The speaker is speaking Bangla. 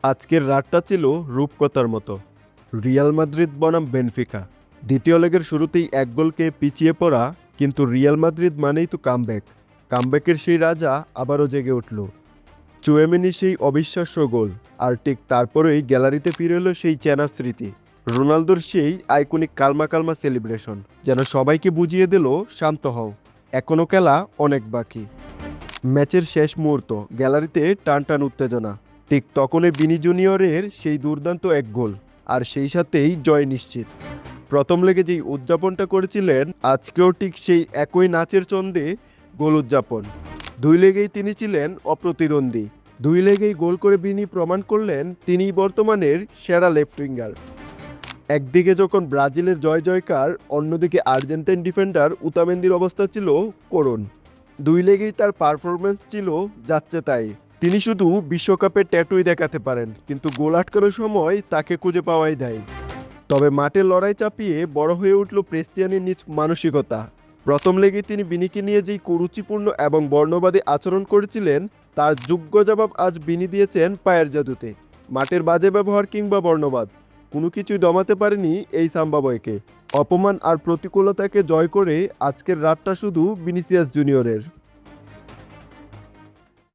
আজকের রাতটা ছিল রূপকথার মতো। রিয়াল মাদ্রিদ বনাম বেনফিকা। দ্বিতীয় লেগের শুরুতেই এক গোলকে পিছিয়ে পড়া, কিন্তু রিয়াল মাদ্রিদ মানেই তো কামব্যাক। কামব্যাকের সেই রাজা আবারও জেগে উঠল। চুয়েমেনি সেই অবিশ্বাস্য গোল, আর ঠিক তারপরেই গ্যালারিতে ফিরে এলো সেই চেনা স্মৃতি। রোনালদোর সেই আইকনিক কালমা কালমা সেলিব্রেশন যেন সবাইকে বুঝিয়ে দিল, শান্ত হও, এখনও খেলা অনেক বাকি। ম্যাচের শেষ মুহূর্ত, গ্যালারিতে টান টান উত্তেজনা। ঠিক তখনই বিনি জুনিয়রের সেই দুর্দান্ত এক গোল, আর সেই সাথেই জয় নিশ্চিত। প্রথম লেগে যেই উদযাপনটা করেছিলেন, আজকেও ঠিক সেই একই নাচের ছন্দে গোল উদযাপন। দুই লেগেই তিনি ছিলেন অপ্রতিদ্বন্দ্বী। দুই লেগেই গোল করে বিনি প্রমাণ করলেন তিনিই বর্তমানের সেরা লেফট উইঙ্গার। একদিকে যখন ব্রাজিলের জয় জয়কার, অন্যদিকে আর্জেন্টাইন ডিফেন্ডার উতামেন্দির অবস্থা ছিল করুণ। দুই লেগেই তার পারফরমেন্স ছিল যাচ্ছে তাই। তিনি শুধু বিশ্বকাপে ট্যাটুই দেখাতে পারেন, কিন্তু গোল আটকানোর সময় তাকে খুঁজে পাওয়াই দেয়। তবে মাঠে লড়াই চাপিয়ে বড় হয়ে উঠল ক্রিস্টিয়ানের নিজ মানসিকতা। প্রথম লেগে তিনি বিনিকে নিয়ে যেই কুরুচিপূর্ণ এবং বর্ণবাদী আচরণ করেছিলেন, তার যোগ্য জবাব আজ বিনি দিয়েছেন পায়ের জাদুতে। মাঠের বাজে ব্যবহার কিংবা বর্ণবাদ, কোনো কিছুই দমাতে পারেনি এই সাম্বাবয়কে। অপমান আর প্রতিকূলতাকে জয় করে আজকের রাতটা শুধু ভিনিসিয়াস জুনিয়রের।